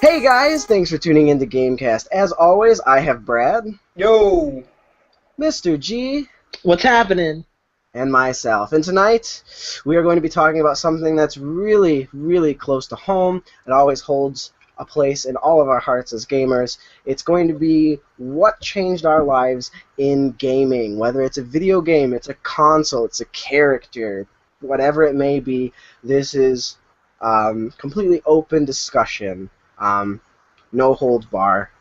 Hey guys, thanks for tuning in to GameCast. As always, I have Brad, Yo! Mr. G, What's happening? and myself. And tonight, we are going to be talking about something that's really, really close to home. It always holds a place in all of our hearts as gamers. It's going to be what changed our lives in gaming. Whether it's a video game, it's a console, it's a character, whatever it may be, this is completely open discussion. No holds bar.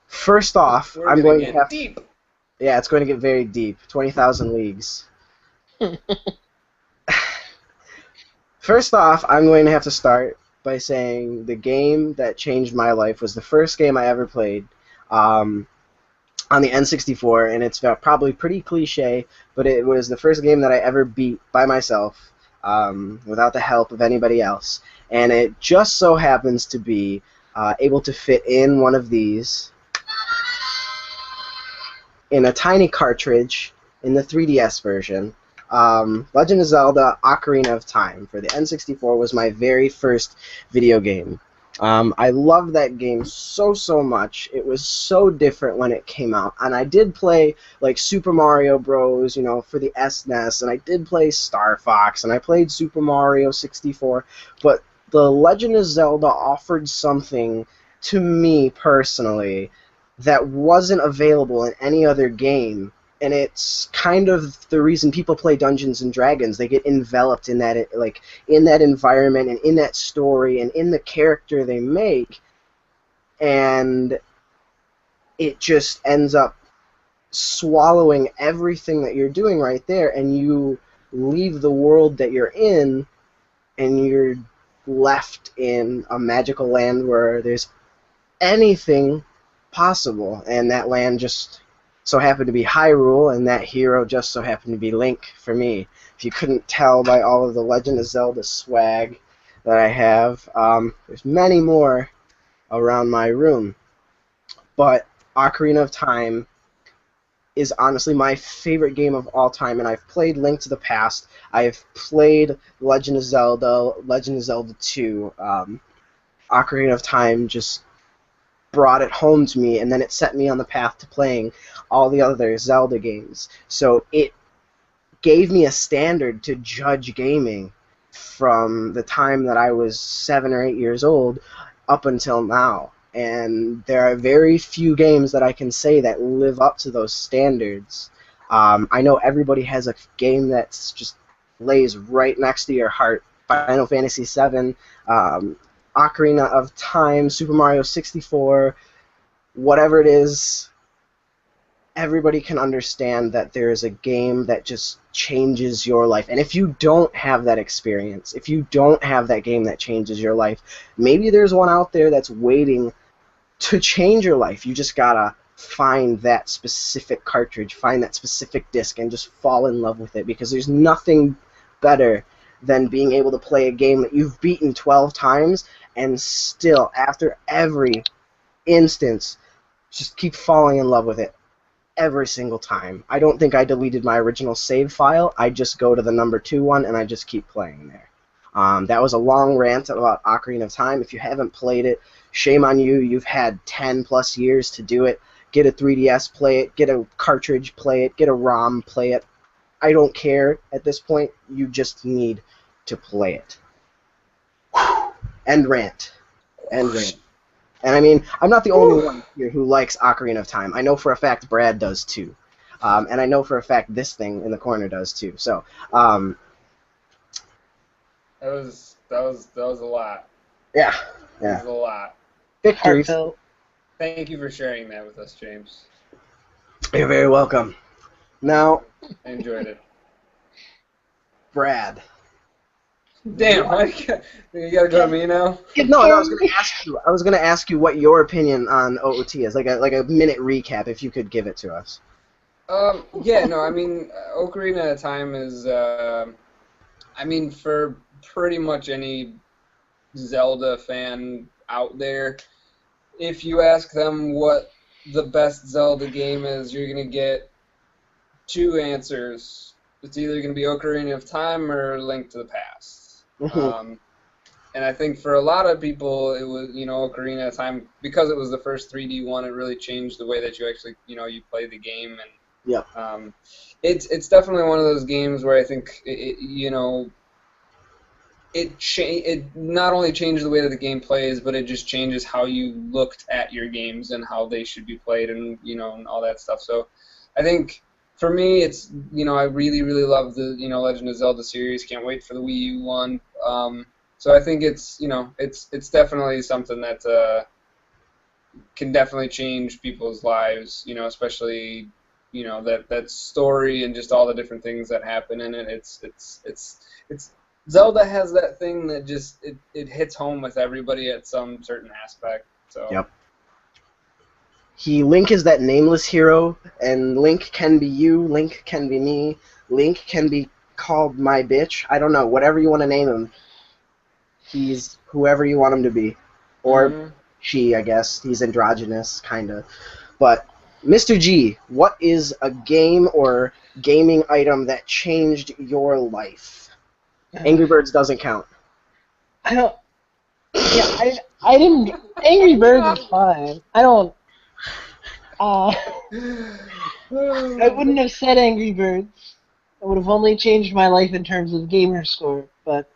First off, We're I'm gonna going to get have deep. yeah, it's going to get very deep. 20,000 leagues. First off, I'm going to have to start by saying the game that changed my life was the first game I ever played on the N64, and it's probably pretty cliche, but it was the first game that I ever beat by myself without the help of anybody else. And it just so happens to be able to fit in one of these in a tiny cartridge in the 3DS version. Legend of Zelda Ocarina of Time for the N64 was my very first video game. I loved that game so much. It was so different when it came out, and I did play like Super Mario Bros. For the SNES, and I did play Star Fox, and I played Super Mario 64. But the Legend of Zelda offered something to me personally that wasn't available in any other game, and it's kind of the reason people play Dungeons and Dragons. They get enveloped in that in that environment and in that story and in the character they make, and it just ends up swallowing everything that you're doing right there, and you leave the world that you're in, and you're left in a magical land where there's anything possible, and that land just so happened to be Hyrule, and that hero just so happened to be Link for me. If you couldn't tell by all of the Legend of Zelda swag that I have, there's many more around my room. But Ocarina of Time is honestly my favorite game of all time, and I've played Link to the Past. I've played Legend of Zelda 2. Ocarina of Time just brought it home to me, and then it set me on the path to playing all the other Zelda games. So it gave me a standard to judge gaming from the time that I was 7 or 8 years old up until now. And there are very few games that I can say that live up to those standards. I know everybody has a game that's just lays right next to your heart. Final Fantasy VII, Ocarina of Time, Super Mario 64, whatever it is, everybody can understand that there is a game that just changes your life. And if you don't have that experience, if you don't have that game that changes your life, maybe there's one out there that's waiting to change your life. You just gotta find that specific cartridge, find that specific disc, and just fall in love with it, because there's nothing better than being able to play a game that you've beaten 12 times and still, after every instance, just keep falling in love with it every single time. I don't think I deleted my original save file. I just go to the number 2 one, and I just keep playing there. That was a long rant about Ocarina of Time. If you haven't played it, shame on you. You've had 10 plus years to do it. Get a 3DS, play it. Get a cartridge, play it. Get a ROM, play it. I don't care at this point. You just need to play it. End rant. End rant. And I mean, I'm not the only one here who likes Ocarina of Time. I know for a fact Brad does too. And I know for a fact this thing in the corner does too. So, That was a lot. yeah. That was a lot. Victories. Heartfelt. Thank you for sharing that with us, James. You're very welcome. Now, I enjoyed it. Brad. Damn, you gotta go to me now? No, I was going to ask you. I was going to ask you what your opinion on OOT is, like a minute recap, if you could give it to us. Yeah, no, I mean, Ocarina of Time is, I mean, for pretty much any Zelda fan out there, if you ask them what the best Zelda game is, you're gonna get two answers. It's either gonna be Ocarina of Time or Link to the Past. Mhm. And I think for a lot of people, it was, Ocarina of Time, because it was the first 3D one, it really changed the way that you actually, you play the game. And Yep. it's definitely one of those games where I think, it not only changed the way that the game plays, but it just changes how you looked at your games and how they should be played, and and all that stuff. So I think for me, it's I really really love the Legend of Zelda series. Can't wait for the Wii U one. So I think it's it's definitely something that can definitely change people's lives. Especially that story and just all the different things that happen in it. It's Zelda has that thing that just it hits home with everybody at some certain aspect. So Yep. Link is that nameless hero, and Link can be you, Link can be me, Link can be called my bitch. I don't know, whatever you want to name him. He's whoever you want him to be. Or she, I guess. He's androgynous, kind of. But, Mr. G, what is a game or gaming item that changed your life? Angry Birds doesn't count. I don't... Yeah, I didn't... Angry Birds is fine. I don't... I wouldn't have said Angry Birds. It would have only changed my life in terms of gamer score, but...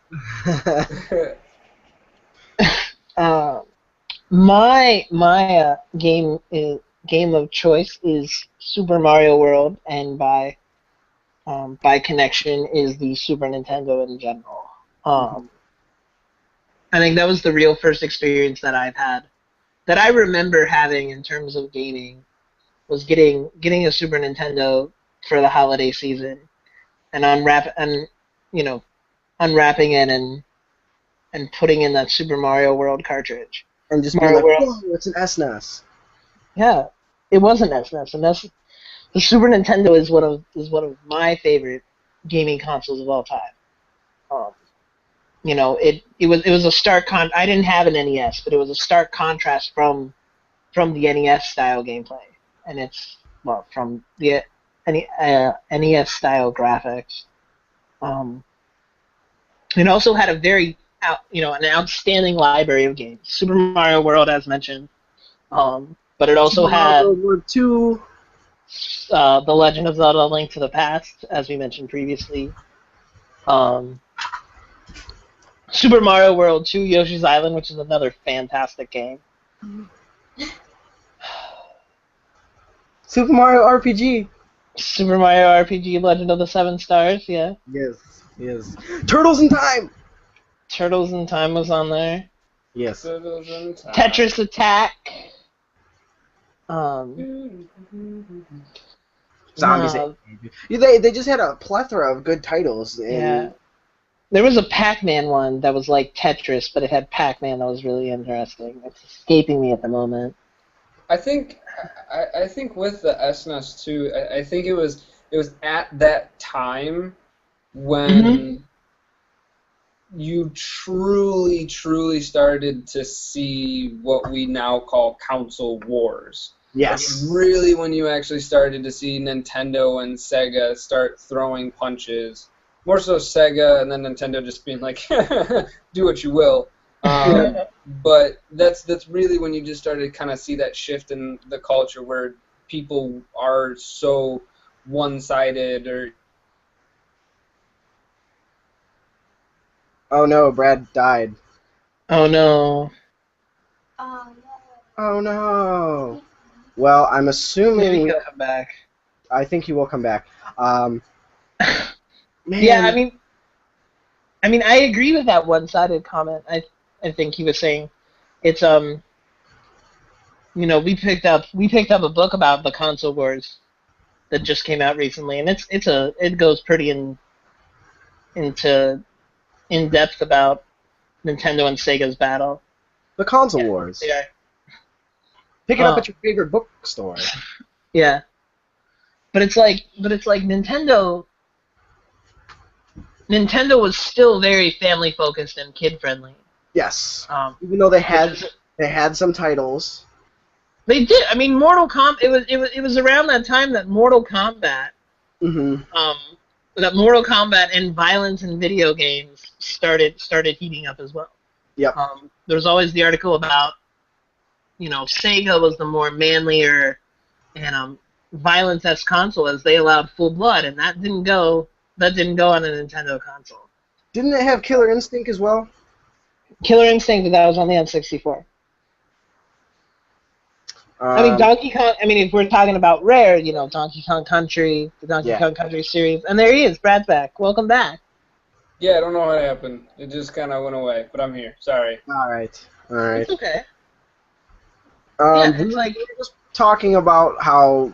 my game of choice is Super Mario World, and by connection is the Super Nintendo in general. I think that was the real first experience that I've had, that I remember having in terms of gaming, was getting a Super Nintendo for the holiday season, and unwrapping it and putting in that Super Mario World cartridge. And just being like, whoa, it's an SNES. Yeah, it was an SNES, and the Super Nintendo is one of my favorite gaming consoles of all time. It was a stark I didn't have an NES, but it was a stark contrast from the NES style gameplay, and it's from the NES style graphics. It also had a very an outstanding library of games. Super Mario World, as mentioned, but it also had World War II. The Legend of Zelda: Link to the Past, as we mentioned previously. Super Mario World 2, Yoshi's Island, which is another fantastic game. Super Mario RPG. Super Mario RPG: Legend of the Seven Stars, yeah. Yes. Turtles in Time. Turtles in Time was on there. Yes. Turtles in Time. Tetris Attack. Zombies. They just had a plethora of good titles. Yeah. There was a Pac-Man one that was like Tetris, but it had Pac-Man that was really interesting. It's escaping me at the moment. I think with the SNES too, I think it was at that time when you truly started to see what we now call console wars. Yes. It's really when you actually started to see Nintendo and Sega start throwing punches. More so Sega, and then Nintendo just being like, do what you will. But that's really when you just started to kind of see that shift in the culture where people are so one-sided. Or oh no, Brad died. Oh no. Oh no. Well, I'm assuming Maybe he'll come back. I think he will come back. Man. Yeah, I mean, I agree with that one-sided comment. I think he was saying it's we picked up a book about the console wars that just came out recently, and it goes pretty in depth about Nintendo and Sega's battle. The console wars. Yeah. Pick it up at your favorite bookstore. Yeah. But it's like Nintendo was still very family focused and kid friendly. Yes. Even though they had some titles. They did. I mean, Mortal Kombat. It was around that time that Mortal Kombat. That Mortal Kombat and violence in video games started heating up as well. Yep. There was always the article about, Sega was the more manlier and violence-esque console as they allowed full blood, and that didn't go on a Nintendo console. Didn't it have Killer Instinct as well? Killer Instinct, that was on the N64. I mean, Donkey Kong. I mean, if we're talking about Rare, Donkey Kong Country, the Donkey Kong Country series, and there he is, Brad's back. Welcome back. Yeah, I don't know what happened. It just kind of went away, but I'm here. Sorry. All right. It's okay. We were just talking about how.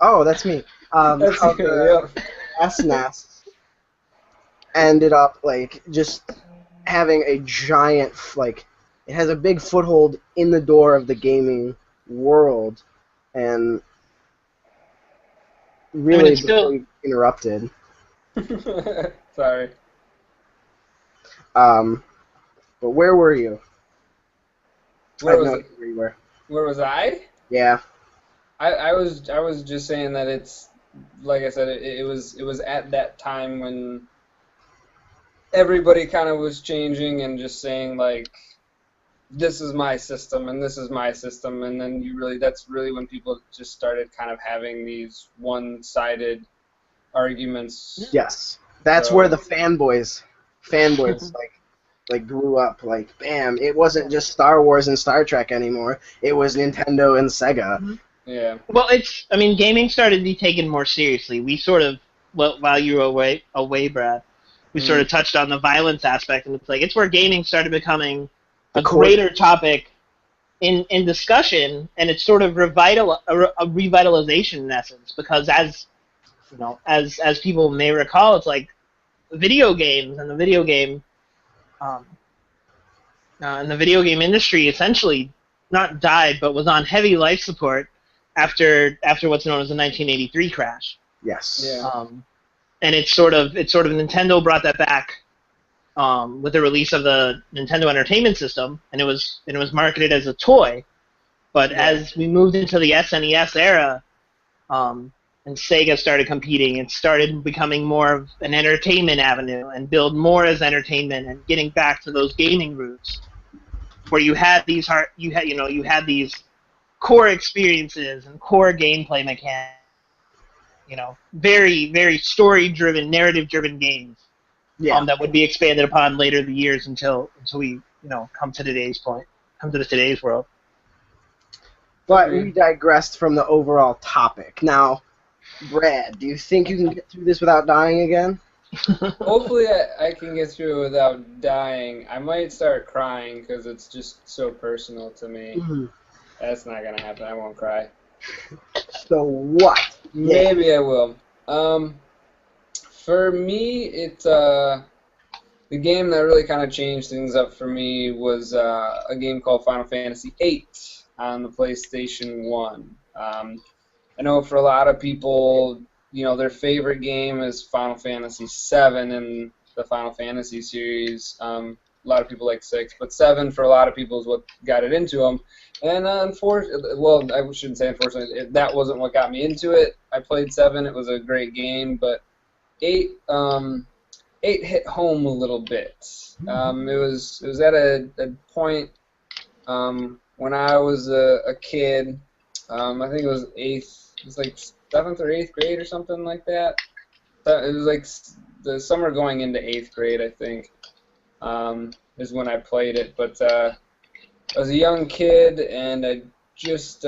Oh, that's me. How the SNES ended up just having a giant it has a big foothold in the door of the gaming world, and really still interrupted. Sorry. But where were you? Where was I? Yeah. I was just saying that it's, like I said, it was at that time when everybody kind of was changing and just saying this is my system and this is my system, and then that's really when people just started kind of having these one-sided arguments. Yes, that's where the fanboys grew up. Bam! It wasn't just Star Wars and Star Trek anymore. It was Nintendo and Sega. Yeah. Well, gaming started to be taken more seriously. We sort of, while you were away, Brad, we sort of touched on the violence aspect, and it's where gaming started becoming a greater topic in discussion, and it's sort of a revitalization in essence, because as people may recall, it's video games and the video game industry essentially not died, but was on heavy life support after what's known as the 1983 crash. Yes. Yeah. And it's sort of Nintendo brought that back with the release of the Nintendo Entertainment System, and it was marketed as a toy. But as we moved into the SNES era, and Sega started competing, it started becoming more of an entertainment avenue and billed more as entertainment and getting back to those gaming roots, where you had these core experiences and core gameplay mechanics. Very, very story-driven, narrative-driven games. Yeah. That would be expanded upon later in the years until we, come to today's world. But we digressed from the overall topic. Now, Brad, do you think you can get through this without dying again? Hopefully I can get through it without dying. I might start crying because it's just so personal to me. Mm-hmm. That's not going to happen. I won't cry. So what? Maybe I will. For me, it's the game that really kind of changed things up for me was a game called Final Fantasy VIII on the PlayStation 1. I know for a lot of people, their favorite game is Final Fantasy VII in the Final Fantasy series. A lot of people like 6, but 7 for a lot of people is what got it into them. And unfortunately, well, I shouldn't say unfortunately, that wasn't what got me into it. I played 7; it was a great game, but 8 hit home a little bit. It was at a point when I was a kid. I think it was 8th. It was 7th or 8th grade or something like that. It was the summer going into 8th grade, I think, is when I played it. But I was a young kid, and I just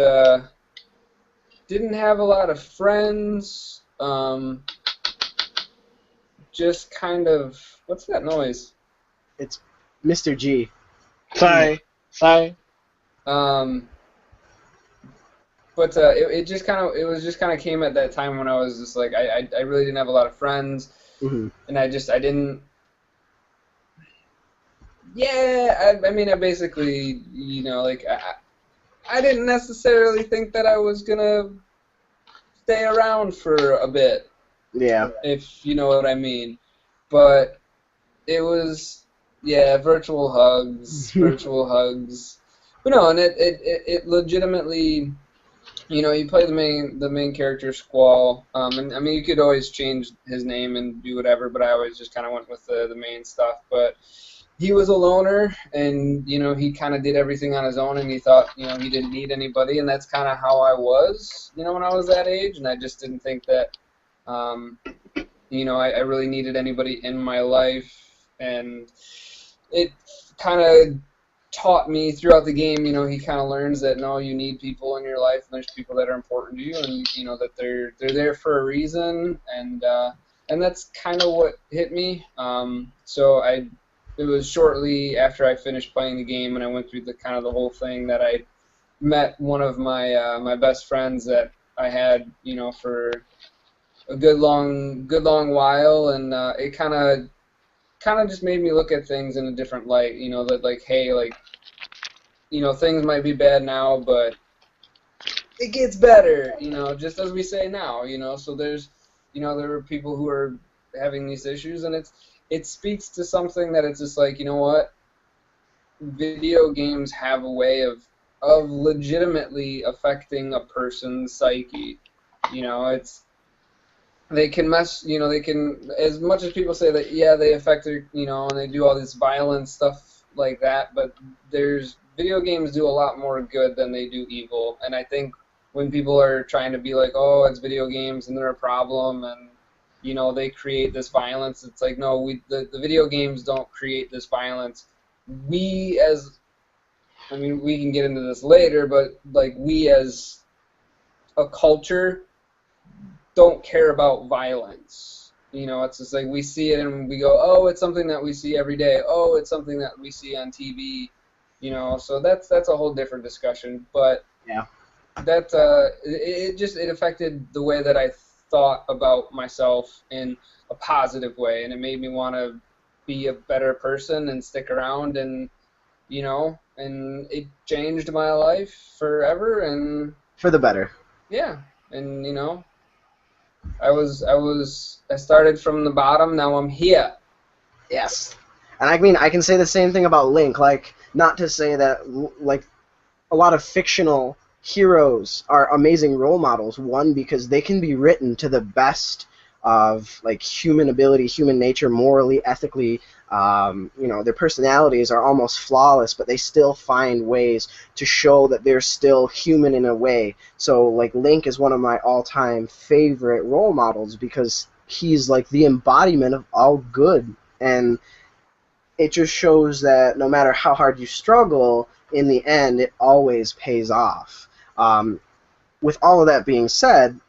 didn't have a lot of friends. Just kind of... What's that noise? It's Mr. G. Sorry. But it just kind of came at that time when I was just I really didn't have a lot of friends, and I didn't. Yeah, I mean I basically I didn't necessarily think that I was gonna stay around for a bit. Yeah. If you know what I mean, but it was virtual hugs. But no, and it legitimately. You play the main character, Squall, and I mean you could always change his name and do whatever, but I always just kind of went with the main stuff. But he was a loner, and he kind of did everything on his own, and he thought he didn't need anybody, and that's kind of how I was when I was that age, and I just didn't think that I really needed anybody in my life, and it kind of taught me throughout the game. He kind of learns that no, you need people in your life, and there's people that are important to you, and that they're there for a reason, and that's kind of what hit me. So it was shortly after I finished playing the game, and I went through the whole thing, that I met one of my best friends that I had for a good long while, and it kind of just made me look at things in a different light. That like, hey, like, things might be bad now, but it gets better. Just as we say now. So there's there are people who are having these issues, and it speaks to something that it's just like, what, video games have a way of legitimately affecting a person's psyche. It's they can mess, they can, as much as people say that, yeah, they affect their, and they do all this violent stuff like that, but video games do a lot more good than they do evil, and I think when people are trying to be like, oh, it's video games and they're a problem, and, they create this violence, it's like, no, the video games don't create this violence. We can get into this later, but, like, we as a culture don't care about violence. It's just like we see it and we go, oh, it's something that we see every day. Oh, it's something that we see on TV. So that's a whole different discussion. But yeah, that it affected the way that I thought about myself in a positive way, and it made me want to be a better person and stick around, and and it changed my life forever, and for the better. yeah, and I started from the bottom, now I'm here. Yes. And I mean, I can say the same thing about Link. Like, not to say that, like, a lot of fictional heroes are amazing role models. One, because they can be written to the best of, like, human ability, human nature, morally, ethically. Their personalities are almost flawless, but they still find ways to show that they're still human in a way. So, like, Link is one of my all-time favorite role models because he's, like, the embodiment of all good. And it just shows that no matter how hard you struggle, in the end, it always pays off. With all of that being said,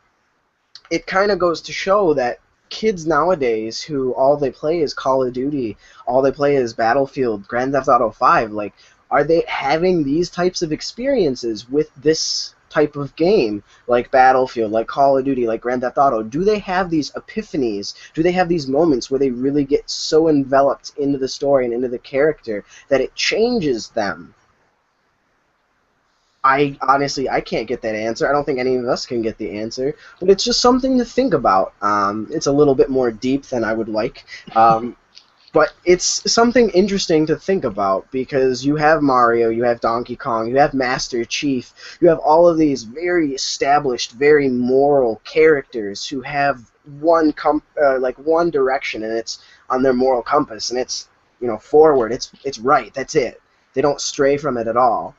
it kind of goes to show that kids nowadays who all they play is Call of Duty, all they play is Battlefield, Grand Theft Auto 5, like, are they having these types of experiences with this type of game, like Battlefield, like Call of Duty, like Grand Theft Auto? Do they have these epiphanies? Do they have these moments where they really get so enveloped into the story and into the character that it changes them? I honestly, I can't get that answer. I don't think any of us can get the answer, but it's just something to think about. It's a little bit more deep than I would like, but it's something interesting to think about because you have Mario, you have Donkey Kong, you have Master Chief, you have all of these very established, very moral characters who have one direction, and it's on their moral compass, and it's forward. It's right. That's it. They don't stray from it at all.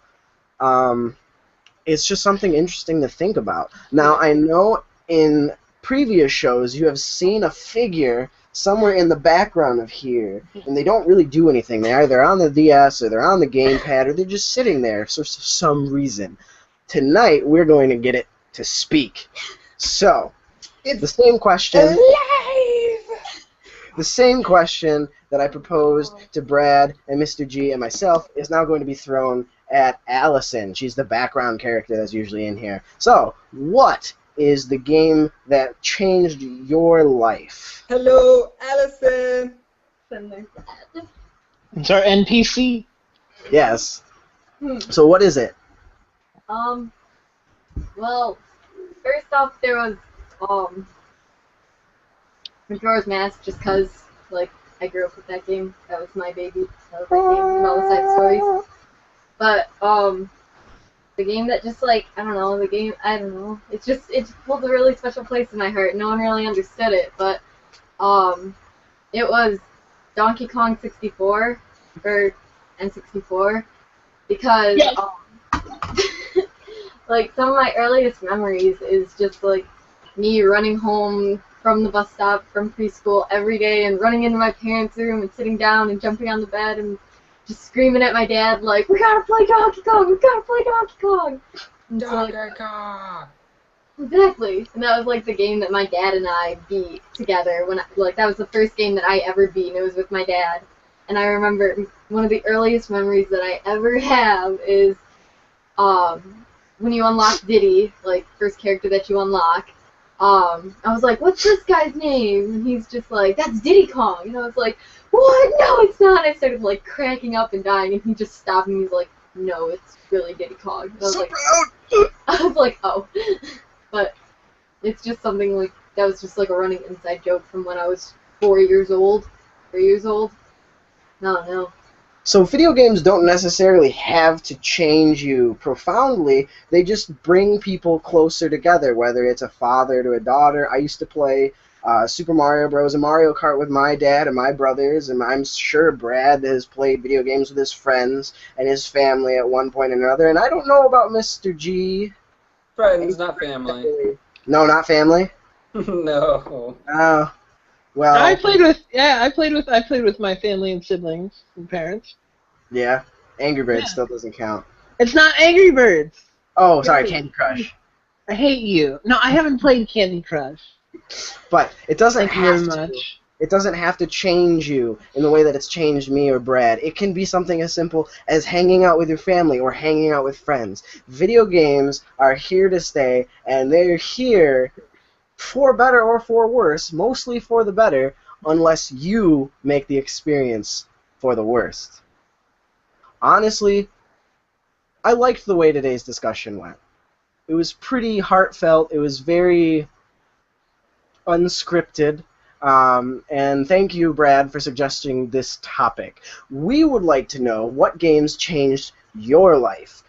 It's just something interesting to think about. Now, I know in previous shows you have seen a figure somewhere in the background of here, and they don't really do anything. They're either on the DS, or they're on the gamepad, or they're just sitting there for some reason. Tonight, we're going to get it to speak. So, it's the same question. Alive! The same question that I proposed to Brad and Mr. G and myself is now going to be thrown at Allison. She's the background character that's usually in here. So, what is the game that changed your life? Hello, Allison! It's our NPC. Yes. So what is it? Well, first off, there was, Majora's Mask, just because, like, I grew up with that game. That was my baby. That was my game, and all the side stories. But, the game that just, like, I don't know, it holds a really special place in my heart. No one really understood it, but, it was Donkey Kong 64. or N64 because Yes. like some of my earliest memories is just like me running home from the bus stop from preschool every day and running into my parents' room and sitting down and jumping on the bed and just screaming at my dad like, "We gotta play Donkey Kong! We gotta play Donkey Kong!" And so, like, Donkey Kong! exactly. And that was like the game that my dad and I beat together when that was the first game that I ever beat, and it was with my dad. And I remember one of the earliest memories that I ever have is when you unlock Diddy, like first character that you unlock. I was like, "What's this guy's name?" And he's just like, "That's Diddy Kong." And I was like, "What? No, it's not." And I started like cracking up and dying, and he just stopped and he's like, "No, it's really Diddy Kong." And I was I was like, "Oh." But it's just something like that was just like a running inside joke from when I was 4 years old. 3 years old. No, no. So video games don't necessarily have to change you profoundly. They just bring people closer together, whether it's a father to a daughter. I used to play Super Mario Bros. And Mario Kart with my dad and my brothers, and I'm sure Brad has played video games with his friends and his family at one point or another. And I don't know about Mr. G. Friends, not family. No, not family? No. Oh. Well, I played with my family and siblings and parents. yeah. Angry Birds Yeah. still doesn't count. It's not Angry Birds. Oh, sorry, Candy Crush. I hate you. No, I haven't played Candy Crush. But it doesn't Thank you have very to. much. It doesn't have to change you in the way that it's changed me or Brad. It can be something as simple as hanging out with your family or hanging out with friends. Video games are here to stay, and they're here for better or for worse, mostly for the better, unless you make the experience for the worst. Honestly, I liked the way today's discussion went. It was pretty heartfelt. It was very unscripted. And thank you, Brad, for suggesting this topic. We would like to know what games changed your life.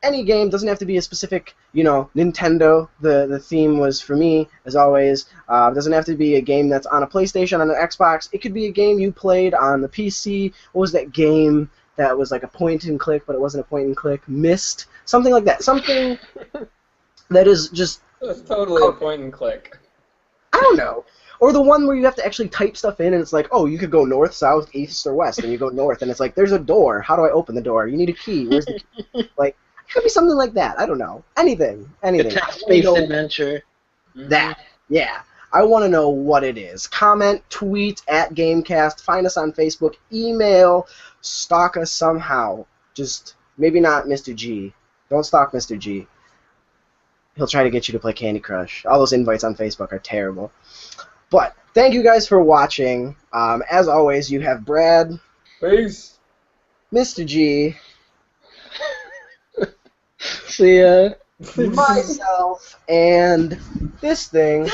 Any game, doesn't have to be a specific, Nintendo. The theme was for me, as always. It doesn't have to be a game that's on a PlayStation, on an Xbox. It could be a game you played on the PC. What was that game that was like a point and click, but it wasn't a point and click? Myst? Something like that. Something that is just... It's totally a point and click. I don't know. Or the one where you have to actually type stuff in, and it's like, oh, you could go north, south, east, or west, and you go north, and it's like, there's a door. How do I open the door? You need a key. Where's the key? Like, it could be something like that. I don't know. Anything. A text-based adventure. That. Yeah. I want to know what it is. Comment, tweet at GameCast, find us on Facebook, email, stalk us somehow. Just, maybe not Mr. G. Don't stalk Mr. G. He'll try to get you to play Candy Crush. All those invites on Facebook are terrible. But thank you guys for watching. As always, you have Brad, Peace. Mr. G, See ya. myself, and this thing.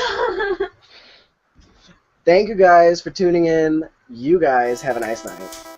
Thank you guys for tuning in. You guys have a nice night.